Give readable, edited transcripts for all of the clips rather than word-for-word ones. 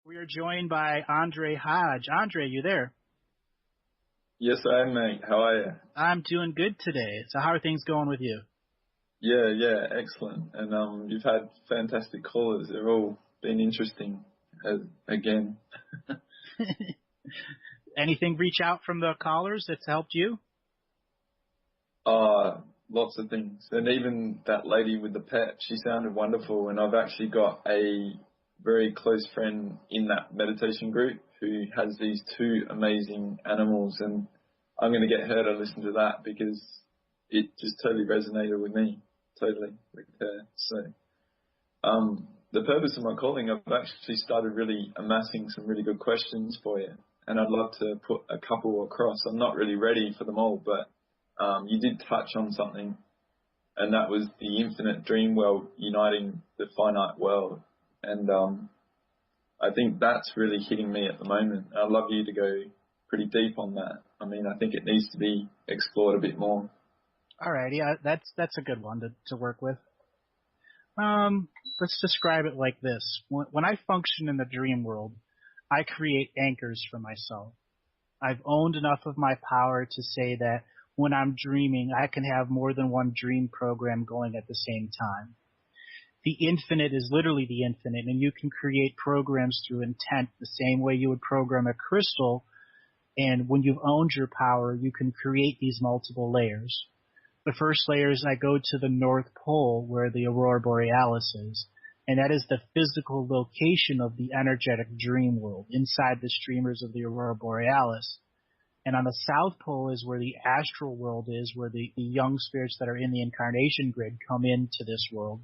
We are joined by Andre Hodge. Andre, you there? Yes, I am, mate. How are you? I'm doing good today. So how are things going with you? Yeah, excellent. And you've had fantastic callers. They've all been interesting, again. Anything reach out from the callers that's helped you? Lots of things. And even that lady with the pet, she sounded wonderful. And I've actually got a very close friend in that meditation group who has these two amazing animals. And I'm going to get her to listen to that because it just totally resonated with me. Totally with her. So, the purpose of my calling, I've actually started really amassing some really good questions for you. And I'd love to put a couple across. I'm not really ready for them all, but you did touch on something, and that was the infinite dream world uniting the finite world. And I think that's really hitting me at the moment. I'd love you to go pretty deep on that. I mean, I think it needs to be explored a bit more. All right, yeah, that's a good one to work with. Let's describe it like this. When I function in the dream world, I create anchors for myself. I've owned enough of my power to say that when I'm dreaming, I can have more than one dream program going at the same time. The infinite is literally the infinite, and you can create programs through intent the same way you would program a crystal. And when you've owned your power, you can create these multiple layers. The first layer is I go to the North Pole where the Aurora Borealis is, and that is the physical location of the energetic dream world inside the streamers of the Aurora Borealis. And on the South Pole is where the astral world is, where the young spirits that are in the incarnation grid come into this world.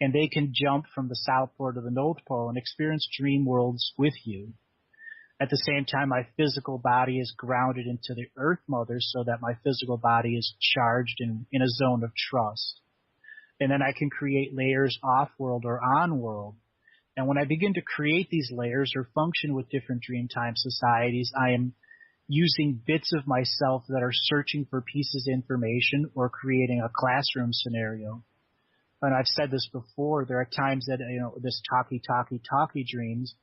And they can jump from the South Pole to the North Pole and experience dream worlds with you. At the same time, my physical body is grounded into the Earth Mother so that my physical body is charged in a zone of trust. And then I can create layers off-world or on-world. And when I begin to create these layers or function with different Dreamtime societies, I am using bits of myself that are searching for pieces of information or creating a classroom scenario. And I've said this before, there are times that, this talky dreams,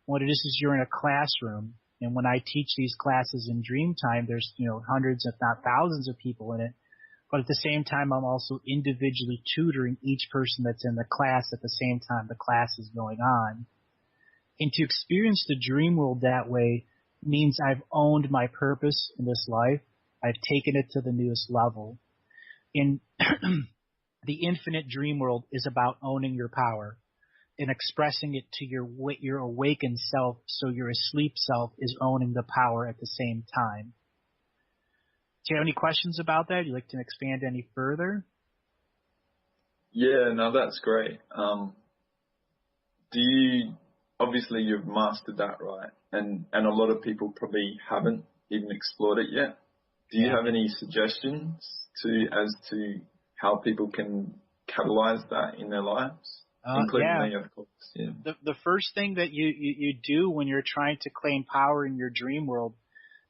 what it is you're in a classroom, and when I teach these classes in Dreamtime, there's, hundreds if not thousands of people in it, but at the same time, I'm also individually tutoring each person that's in the class at the same time the class is going on. And to experience the dream world that way means I've owned my purpose in this life. I've taken it to the newest level. In the infinite dream world is about owning your power and expressing it to your awakened self, so your asleep self is owning the power at the same time. Do you have any questions about that? You'd like to expand any further? Yeah, no, that's great. Obviously you've mastered that, right? And a lot of people probably haven't even explored it yet. Do you have any suggestions as to how people can catalyze that in their lives? Including me, of course. Yeah. The first thing that you do when you're trying to claim power in your dream world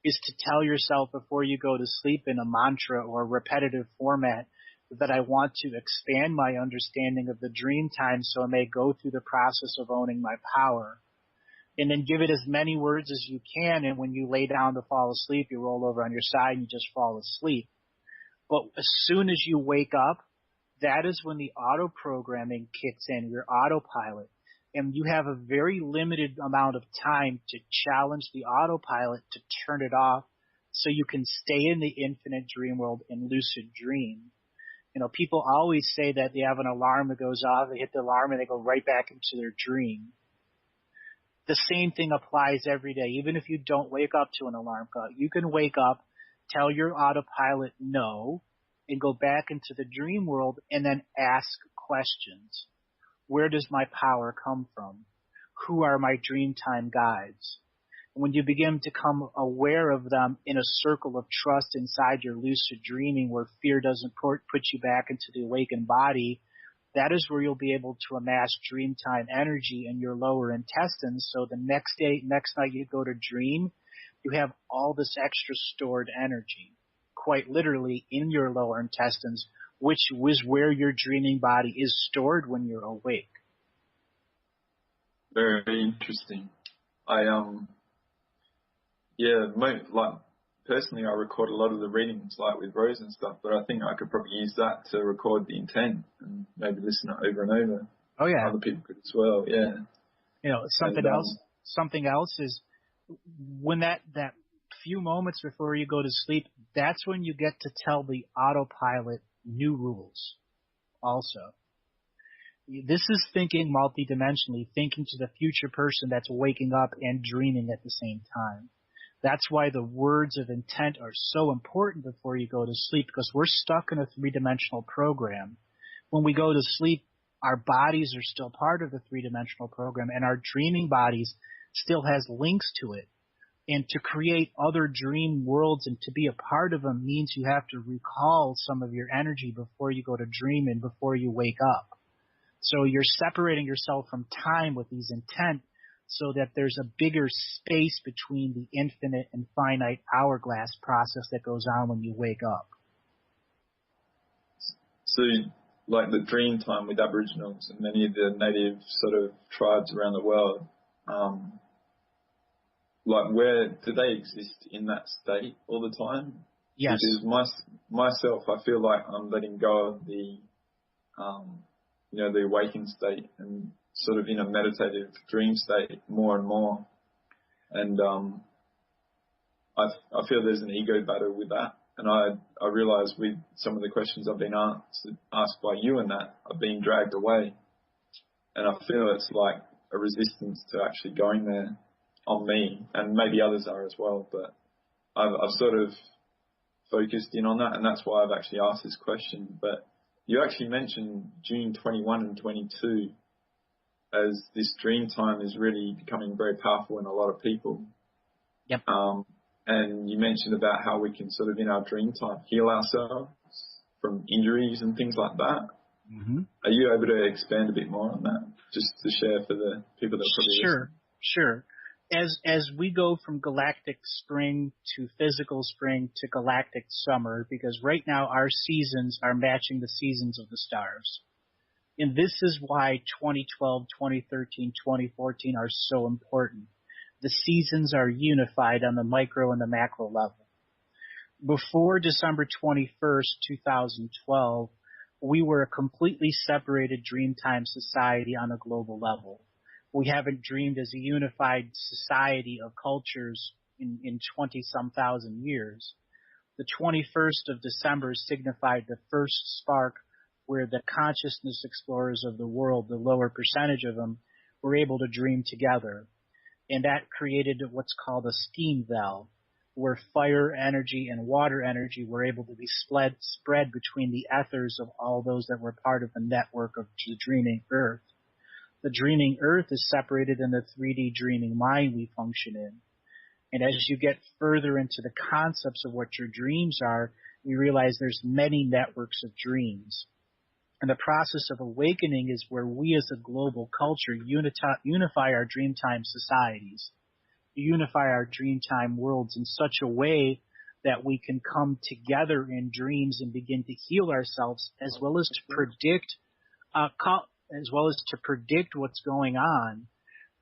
is to tell yourself before you go to sleep in a mantra or repetitive format that I want to expand my understanding of the dream time so I may go through the process of owning my power. And then give it as many words as you can, and when you lay down to fall asleep, you roll over on your side and you just fall asleep. But as soon as you wake up, that is when the auto-programming kicks in, your autopilot. And you have a very limited amount of time to challenge the autopilot to turn it off so you can stay in the infinite dream world and lucid dream. People always say that they have an alarm that goes off, they hit the alarm, and they go right back into their dream. The same thing applies every day. Even if you don't wake up to an alarm clock, you can wake up, tell your autopilot no, and go back into the dream world and then ask questions. Where does my power come from? Who are my Dreamtime guides? When you begin to become aware of them in a circle of trust inside your lucid dreaming where fear doesn't put you back into the awakened body, that is where you'll be able to amass Dreamtime energy in your lower intestines. So the next night you go to dream, you have all this extra stored energy, quite literally in your lower intestines, which was where your dreaming body is stored when you're awake. Very interesting. I yeah, like personally, I record a lot of the readings, like with Rose and stuff. But I think I could probably use that to record the intent and maybe listen it over and over. Oh yeah. Other people could as well. Yeah. Something else is when that few moments before you go to sleep, that's when you get to tell the autopilot new rules also. This is thinking multidimensionally, thinking to the future person that's waking up and dreaming at the same time. That's why the words of intent are so important before you go to sleep, because we're stuck in a three-dimensional program. When we go to sleep, our bodies are still part of the three-dimensional program, and our dreaming bodies still has links to it. And to create other dream worlds and to be a part of them means you have to recall some of your energy before you go to dream and before you wake up. So you're separating yourself from time with these intent so that there's a bigger space between the infinite and finite hourglass process that goes on when you wake up. So, like the Dreamtime with Aboriginals and many of the native sort of tribes around the world, like where do they exist in that state all the time? Yes. Because myself, I feel like I'm letting go of the, the awakened state and sort of in a meditative dream state more and more. And I feel there's an ego battle with that. And I realize with some of the questions I've been asked by you and that, I've been dragged away. And I feel it's like a resistance to actually going there on me, and maybe others are as well. But I've sort of focused in on that, and that's why I've actually asked this question. But you actually mentioned June 21 and 22 as this dream time is really becoming very powerful in a lot of people. Yep. And you mentioned about how we can sort of in our dream time heal ourselves from injuries and things like that. Mm-hmm. Are you able to expand a bit more on that, just to share for the people that probably listen? Sure. As we go from galactic spring to physical spring to galactic summer, because right now our seasons are matching the seasons of the stars. And this is why 2012, 2013, 2014 are so important. The seasons are unified on the micro and the macro level. Before December 21st, 2012, we were a completely separated Dreamtime society on a global level. We haven't dreamed as a unified society of cultures in 20-some thousand years. The 21st of December signified the first spark where the consciousness explorers of the world, the lower percentage of them, were able to dream together. And that created what's called a steam valve, where fire energy and water energy were able to be spread between the ethers of all those that were part of the network of the dreaming earth. The dreaming earth is separated in the 3D dreaming mind we function in. And as you get further into the concepts of what your dreams are, you realize there's many networks of dreams. And the process of awakening is where we as a global culture unify our Dreamtime societies, unify our Dreamtime worlds in such a way that we can come together in dreams and begin to heal ourselves, as well as to predict what's going on.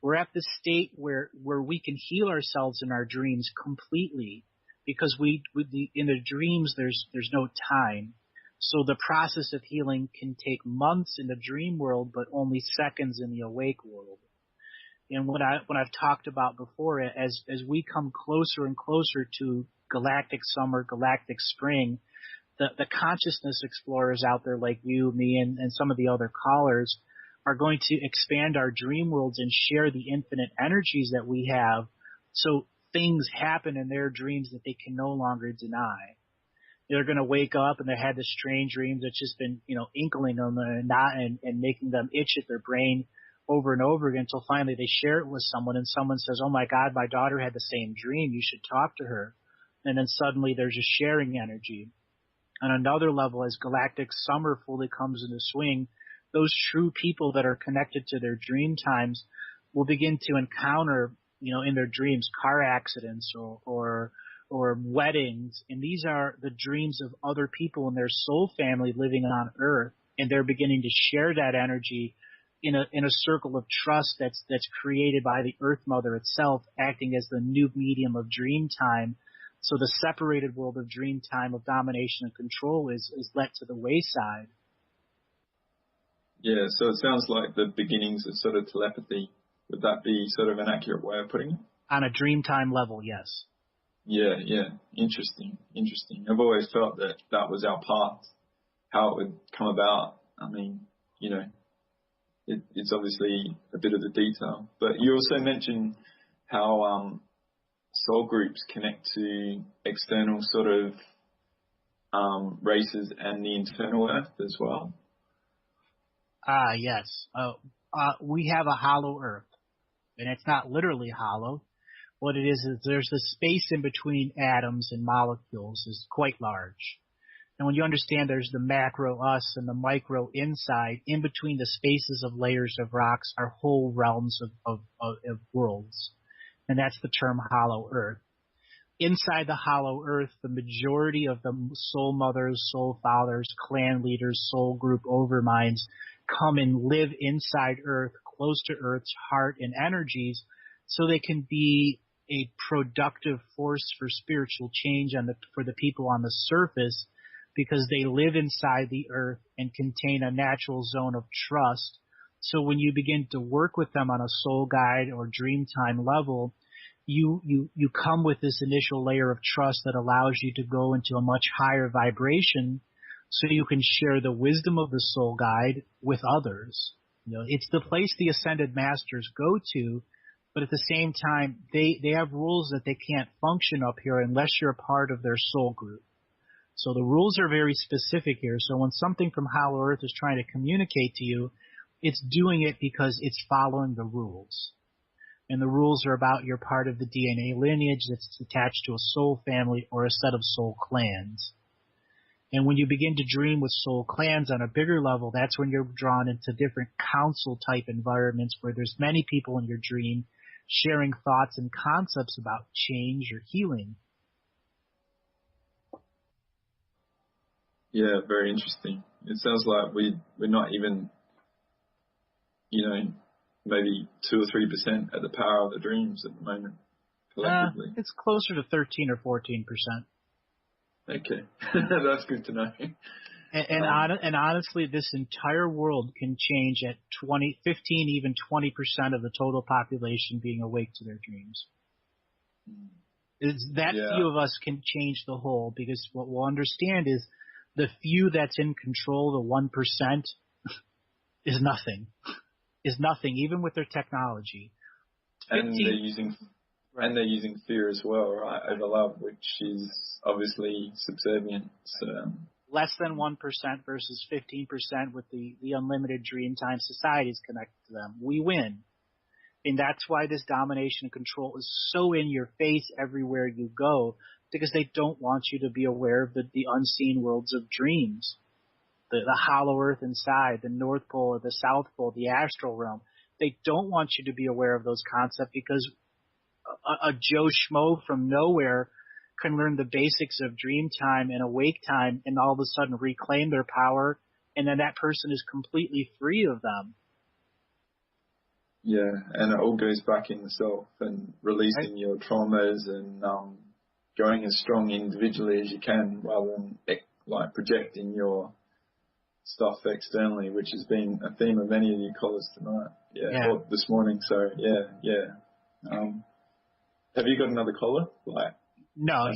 We're at the state where we can heal ourselves in our dreams completely, because in the dreams there's no time. So the process of healing can take months in the dream world, but only seconds in the awake world. And what I've talked about before, as we come closer and closer to galactic summer, galactic spring, the consciousness explorers out there like you, me, and some of the other callers are going to expand our dream worlds and share the infinite energies that we have, so things happen in their dreams that they can no longer deny. They're going to wake up and they had this strange dream that's just been, inkling them and making them itch at their brain over and over again until finally they share it with someone, and someone says, "Oh my God, my daughter had the same dream. You should talk to her." And then suddenly there's a sharing energy. On another level, as galactic summer fully comes into swing, those true people that are connected to their dream times will begin to encounter, in their dreams, car accidents or weddings. And these are the dreams of other people in their soul family living on Earth. And they're beginning to share that energy in a circle of trust that's created by the Earth Mother itself, acting as the new medium of Dreamtime. So the separated world of Dreamtime of domination and control is let to the wayside. Yeah, so it sounds like the beginnings of sort of telepathy. Would that be sort of an accurate way of putting it? On a Dreamtime level, yes. Yeah, yeah. Interesting. I've always felt that that was our path, how it would come about. I mean, you know, it's obviously a bit of the detail. But you also mentioned how soul groups connect to external sort of races and the internal earth as well. Ah, yes. We have a hollow Earth, and it's not literally hollow. What it is there's the space in between atoms and molecules is quite large. And when you understand there's the macro us and the micro inside, in between the spaces of layers of rocks are whole realms of worlds. And that's the term hollow Earth. Inside the hollow Earth, the majority of the soul mothers, soul fathers, clan leaders, soul group overminds come and live inside Earth, close to Earth's heart and energies, so they can be a productive force for spiritual change for the people on the surface, because they live inside the Earth and contain a natural zone of trust. So when you begin to work with them on a soul guide or Dreamtime level, you come with this initial layer of trust that allows you to go into a much higher vibration, so you can share the wisdom of the soul guide with others. You know, it's the place the ascended masters go to, but at the same time, they have rules that they can't function up here unless you're a part of their soul group. So the rules are very specific here. So when something from Hollow Earth is trying to communicate to you, it's doing it because it's following the rules. And the rules are about you're part of the DNA lineage that's attached to a soul family or a set of soul clans. And when you begin to dream with soul clans on a bigger level, that's when you're drawn into different council-type environments where there's many people in your dream sharing thoughts and concepts about change or healing. Yeah, very interesting. It sounds like we're not even, you know, maybe 2 or 3% at the power of the dreams at the moment, collectively. It's closer to 13 or 14%. Okay, that's good to know. And honestly, this entire world can change at 20, 15, even 20% of the total population being awake to their dreams. Few of us can change the whole, because what we'll understand is the few that's in control, the 1%, is nothing. Is nothing, even with their technology. 15, and they're using fear as well, right? Over love, which is obviously subservient. So less than 1% versus 15% with the unlimited Dreamtime societies connected to them. We win. And that's why this domination and control is so in your face everywhere you go, because they don't want you to be aware of the unseen worlds of dreams. The hollow earth inside, the North Pole or the South Pole, the astral realm. They don't want you to be aware of those concepts, because a Joe Schmo from nowhere can learn the basics of Dreamtime and awake time and all of a sudden reclaim their power, and then that person is completely free of them. Yeah, and it all goes back in the self and releasing your traumas and going as strong individually as you can, rather than like projecting your stuff externally, which has been a theme of many of your callers tonight. Or this morning. So yeah. Have you got another caller? No.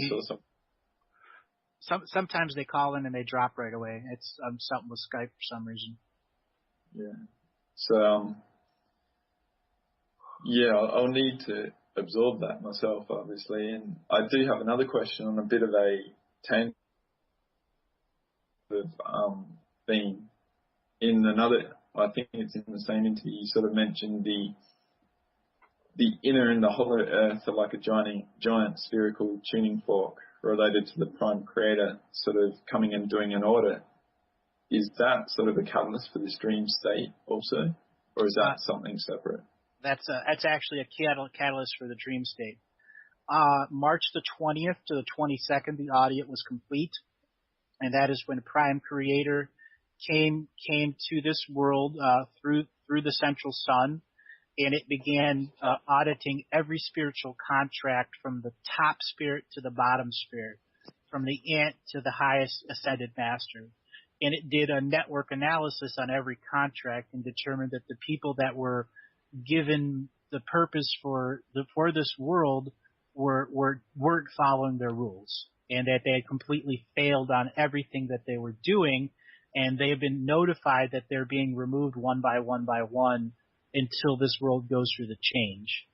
Sometimes they call in and they drop right away. It's something with Skype for some reason. Yeah. So I'll need to absorb that myself, obviously. And I do have another question on a bit of a tangent of theme. In another, I think it's in the same interview, you sort of mentioned the inner and the hollow earth are like a giant spherical tuning fork related to the prime creator sort of coming and doing an audit. Is that sort of a catalyst for this dream state also? Or is that something separate? That's actually a catalyst for the dream state. March the 20th to the 22nd, the audit was complete. And that is when Prime Creator came to this world through through the central sun, and it began auditing every spiritual contract from the top spirit to the bottom spirit, from the ant to the highest ascended master. And it did a network analysis on every contract and determined that the people that were given the purpose for this world weren't following their rules, and that they had completely failed on everything that they were doing, and they have been notified that they're being removed one by one until this world goes through the change.